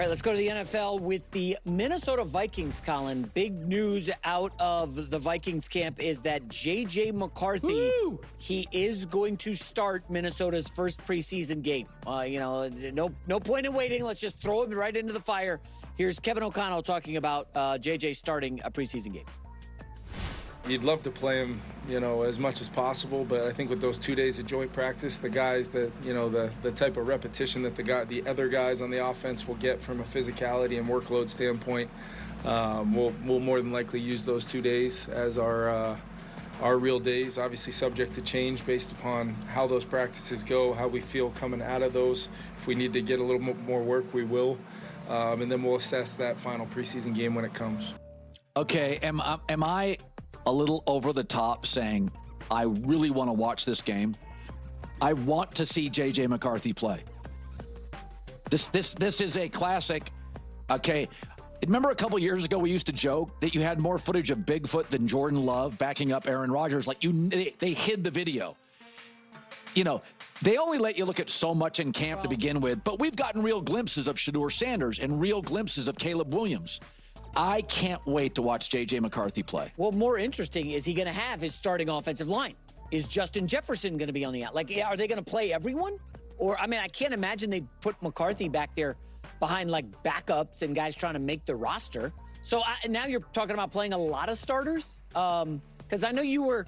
All right, let's go to the NFL with the Minnesota Vikings, Colin. Big news out of the Vikings camp is that J.J. McCarthy, he is going to start Minnesota's first preseason game. No point in waiting. Let's just throw him right into the fire. Here's Kevin O'Connell talking about J.J. starting a preseason game. You'd love to play him, as much as possible, but I think with those 2 days of joint practice, the guys that, the type of repetition that the other guys on the offense will get from a physicality and workload standpoint, we'll more than likely use those 2 days as our real days, obviously subject to change based upon how those practices go, how we feel coming out of those. If we need to get a little more work, we will, and then we'll assess that final preseason game when it comes. Okay, am I a little over the top saying I really want to watch this game? I want to see J.J. McCarthy play. This is a classic. Okay, remember a couple years ago we used to joke that you had more footage of Bigfoot than Jordan Love backing up Aaron Rodgers? Like they hid the video. They only let you look at so much in camp to begin with, but we've gotten real glimpses of Shedeur Sanders and real glimpses of Caleb Williams. I can't wait to watch J.J. McCarthy play. Well, more interesting, is he going to have his starting offensive line? Is Justin Jefferson going to be on the out? Are they going to play everyone? Or, I can't imagine they put McCarthy back there behind, backups and guys trying to make the roster. So now you're talking about playing a lot of starters? Because I know you were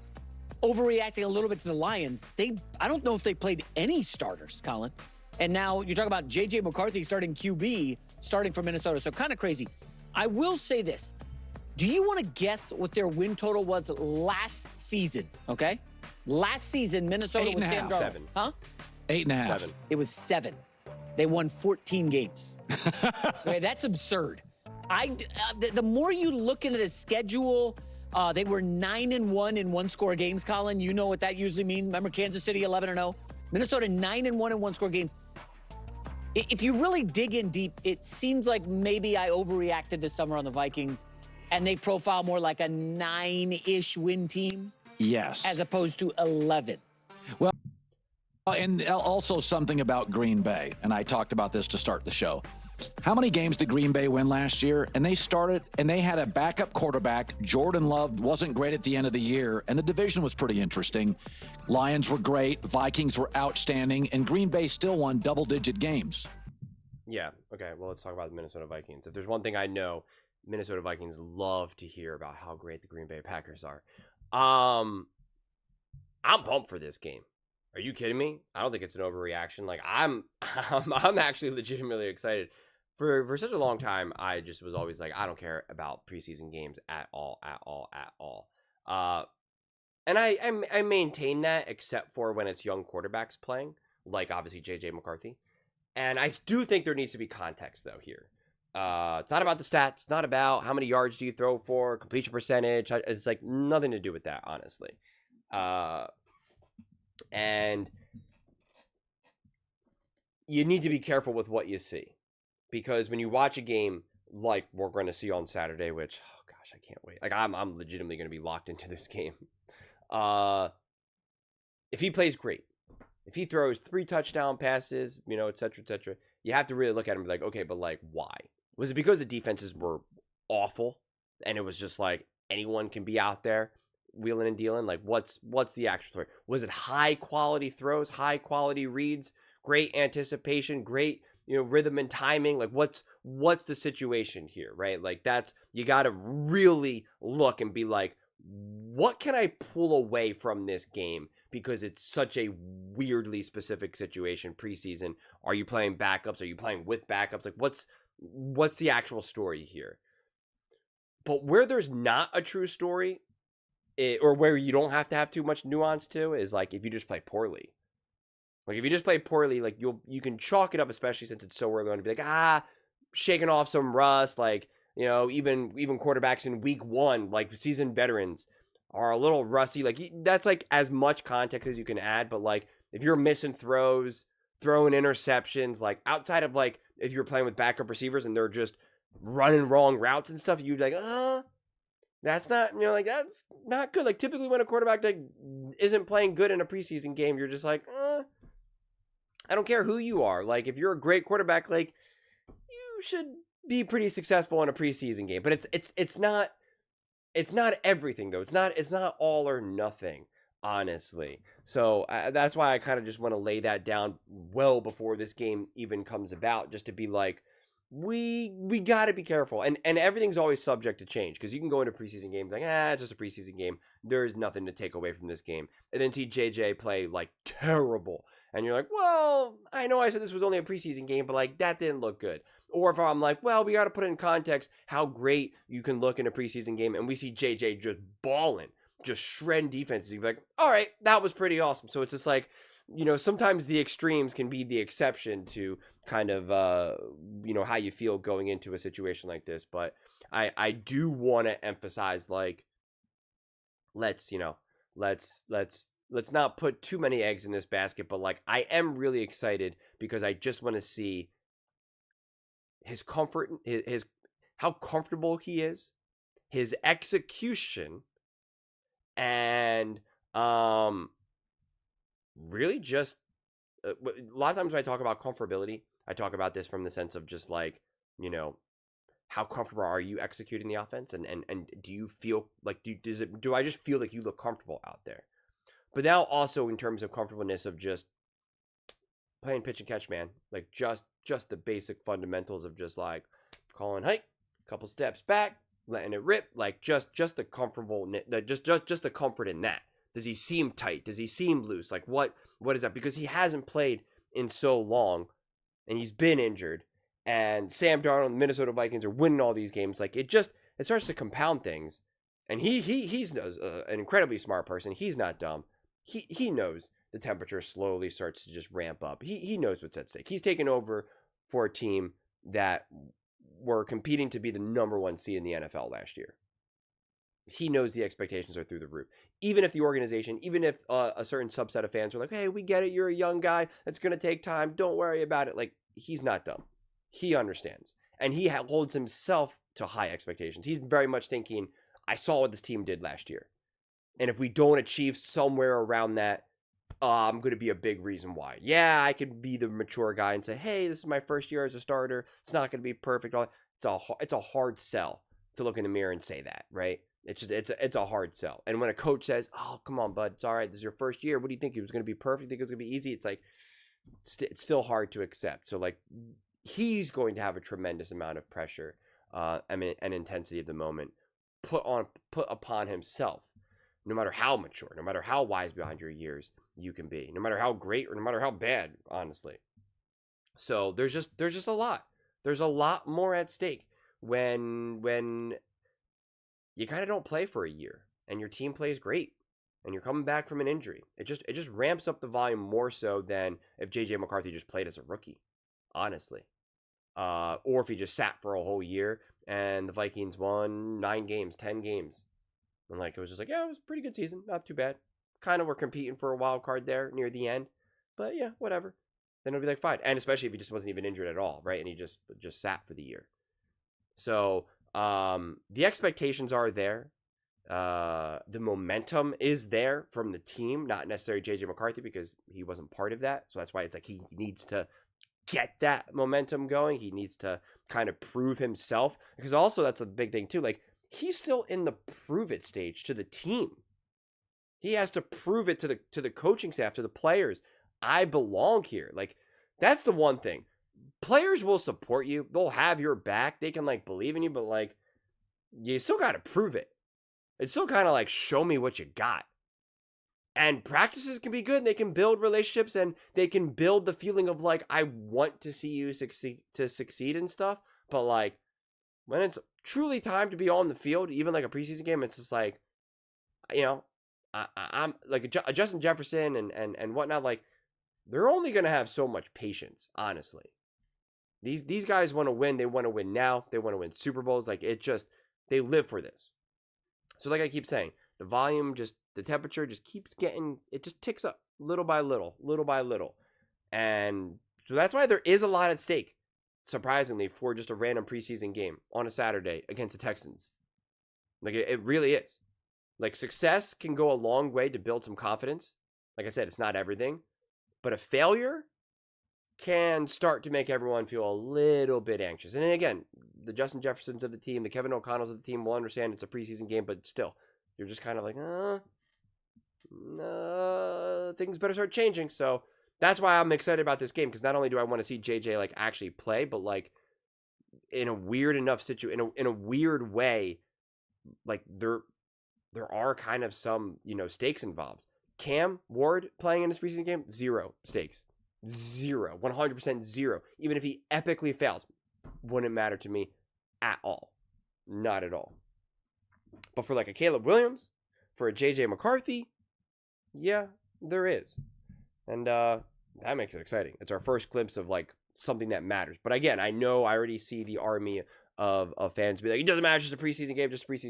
overreacting a little bit to the Lions. I don't know if they played any starters, Colin. And now you're talking about J.J. McCarthy starting QB, starting for Minnesota. So kind of crazy. I will say this. Do you want to guess what their win total was last season? Okay? Last season, Minnesota with Sam Darnold. 7. Huh? 8.5. 7. It was 7. They won 14 games. Okay, that's absurd. The more you look into the schedule, they were 9-1 in one-score games, Colin. You know what that usually means. Remember Kansas City 11-0? Minnesota 9-1 in one-score games. If you really dig in deep, it seems like maybe I overreacted this summer on the Vikings, and they profile more like a 9-ish win team. Yes. As opposed to 11. Well, and also something about Green Bay, and I talked about this to start the show. How many games did Green Bay win last year? And they had a backup quarterback. Jordan Love wasn't great at the end of the year, and the division was pretty interesting. Lions were great, Vikings were outstanding, and Green Bay still won double-digit games. Yeah, okay, well, let's talk about the Minnesota Vikings. If there's one thing I know, Minnesota Vikings love to hear about how great the Green Bay Packers are. I'm pumped for this game. Are you kidding me? I don't think it's an overreaction. I'm actually legitimately excited. For such a long time, I just was always I don't care about preseason games at all. And I maintain that, except for when it's young quarterbacks playing, like obviously J.J. McCarthy. And I do think there needs to be context, though, here. It's not about the stats. It's not about how many yards do you throw for, completion percentage. It's nothing to do with that, honestly. And you need to be careful with what you see. Because when you watch a game like we're going to see on Saturday, which, oh gosh, I can't wait. I'm legitimately going to be locked into this game. If he plays great, if he throws 3 touchdown passes, et cetera, you have to really look at him and be like, okay, but why? Was it because the defenses were awful and it was just anyone can be out there wheeling and dealing? What's the actual story? Was it high quality throws, high quality reads, great anticipation, great rhythm and timing? What's the situation here, right? You got to really look and be what can I pull away from this game? Because it's such a weirdly specific situation preseason. Are you playing backups? Are you playing with backups? What's the actual story here? But where there's not a true story, or where you don't have to have too much nuance to, is if you just play poorly. If you just play poorly, you can chalk it up, especially since it's so early on, to be shaking off some rust. Even quarterbacks in week 1, seasoned veterans, are a little rusty. That's as much context as you can add. But if you're missing throws, throwing interceptions, outside of if you're playing with backup receivers and they're just running wrong routes and stuff, you'd that's not, that's not good. Typically when a quarterback isn't playing good in a preseason game, you're just I don't care who you are. If you're a great quarterback, you should be pretty successful in a preseason game. But it's not everything though. It's not all or nothing, honestly. So that's why I kind of just want to lay that down well before this game even comes about, just to be like, we got to be careful. And everything's always subject to change, because you can go into a preseason game like, it's just a preseason game. There's nothing to take away from this game. And then see JJ play like terrible. And you're like, well, I know I said this was only a preseason game, but like that didn't look good. Or if I'm like, well, we got to put it in context how great you can look in a preseason game, and we see JJ just balling, just shredding defenses. You'd be like, all right, that was pretty awesome. So it's just like, sometimes the extremes can be the exception to kind of, how you feel going into a situation like this. But I do want to emphasize, like, let's not put too many eggs in this basket. But like, I am really excited because I just want to see his comfort, his how comfortable he is, his execution, and really just a lot of times when I talk about comfortability, I talk about this from the sense of just like, how comfortable are you executing the offense, and do you feel like do I just feel like you look comfortable out there? But now also in terms of comfortableness of just playing pitch and catch, man, like just the basic fundamentals of just like calling height, couple steps back, letting it rip, like just the comfortable, just the comfort in that. Does he seem tight? Does he seem loose? Like what is that? Because he hasn't played in so long, and he's been injured. And Sam Darnold and the Minnesota Vikings are winning all these games. Like it starts to compound things. And he's an incredibly smart person. He's not dumb. He knows the temperature slowly starts to just ramp up. He knows what's at stake. He's taken over for a team that were competing to be the number 1 seed in the NFL last year. He knows the expectations are through the roof. Even if the organization, even if a certain subset of fans are like, hey, we get it, you're a young guy, it's going to take time, don't worry about it. Like, he's not dumb. He understands. And he holds himself to high expectations. He's very much thinking, I saw what this team did last year. And if we don't achieve somewhere around that, I'm going to be a big reason why. Yeah, I could be the mature guy and say, hey, this is my first year as a starter. It's not going to be perfect. It's a hard sell to look in the mirror and say that, right? It's a hard sell. And when a coach says, oh, come on, bud, it's all right. This is your first year. What do you think? It was going to be perfect? Think it was going to be easy? It's like, it's still hard to accept. So like, he's going to have a tremendous amount of pressure and intensity at the moment put upon himself. No matter how mature, no matter how wise behind your years you can be, no matter how great or no matter how bad, honestly. So there's just a lot. There's a lot more at stake when you kind of don't play for a year and your team plays great and you're coming back from an injury. It just ramps up the volume more so than if JJ McCarthy just played as a rookie, honestly. Or if he just sat for a whole year and the Vikings won 9 games, 10 games. And like, it was just like, yeah, it was a pretty good season. Not too bad. Kind of were competing for a wild card there near the end. But yeah, whatever. Then it'll be like, fine. And especially if he just wasn't even injured at all, right? And he just sat for the year. So the expectations are there. The momentum is there from the team. Not necessarily JJ McCarthy because he wasn't part of that. So that's why it's like he needs to get that momentum going. He needs to kind of prove himself. Because also that's a big thing too. Like, he's still in the prove it stage to the team. He has to prove it to the coaching staff, to the players. I belong here. Like, that's the one thing. Players will support you. They'll have your back. They can like believe in you, but like, you still got to prove it. It's still kind of like, show me what you got. And practices can be good. And they can build relationships and they can build the feeling of like, I want to see you succeed and stuff. But like, when it's truly time to be on the field, even like a preseason game, it's just like, I'm like Justin Jefferson and whatnot. Like, they're only going to have so much patience, honestly. These guys want to win. They want to win now. They want to win Super Bowls. Like, they live for this. So like I keep saying, the volume, the temperature just keeps it just ticks up little by little. And so that's why there is a lot at stake. Surprisingly, for just a random preseason game on a Saturday against the Texans. Like, it really is. Like, success can go a long way to build some confidence. Like I said, it's not everything. But a failure can start to make everyone feel a little bit anxious. And again, the Justin Jeffersons of the team, the Kevin O'Connells of the team will understand it's a preseason game, but still, you're just kind of like, things better start changing. So that's why I'm excited about this game, because not only do I want to see JJ like actually play, but like in a weird enough in a weird way, like there are kind of some, stakes involved. Cam Ward playing in this preseason game, 0 stakes. 0. 100% 0. Even if he epically fails, wouldn't matter to me at all. Not at all. But for like a Caleb Williams, for a JJ McCarthy, yeah, there is. And that makes it exciting. It's our first glimpse of like something that matters. But again, I know I already see the army of fans be like, it doesn't matter, it's just a preseason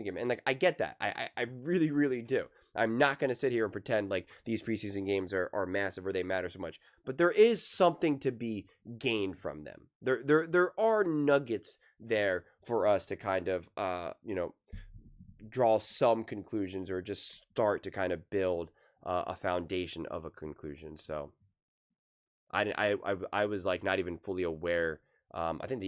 game. And like, I get that. I really, really do. I'm not going to sit here and pretend like these preseason games are massive or they matter so much. But there is something to be gained from them. There are nuggets there for us to kind of, draw some conclusions or just start to kind of build a foundation of a conclusion. So I was like not even fully aware. I think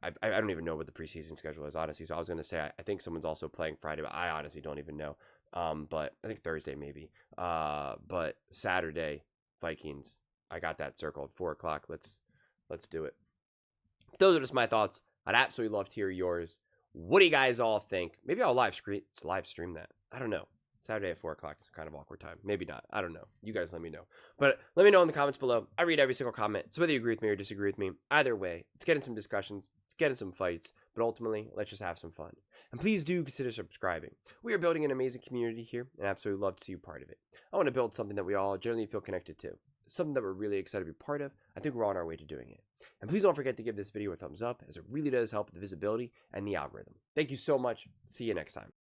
I don't even know what the preseason schedule is, honestly. So I was going to say, I think someone's also playing Friday, but I honestly don't even know. But I think Thursday maybe. But Saturday, Vikings. I got that circled, 4:00. Let's do it. Those are just my thoughts. I'd absolutely love to hear yours. What do you guys all think? Maybe I'll live stream that. I don't know. Saturday at 4:00 is a kind of awkward time. Maybe not. I don't know. You guys let me know. But let me know in the comments below. I read every single comment. So whether you agree with me or disagree with me, either way, let's get in some discussions. Let's get in some fights. But ultimately, let's just have some fun. And please do consider subscribing. We are building an amazing community here, and I absolutely love to see you part of it. I want to build something that we all generally feel connected to. Something that we're really excited to be part of. I think we're on our way to doing it. And please don't forget to give this video a thumbs up, as it really does help with the visibility and the algorithm. Thank you so much. See you next time.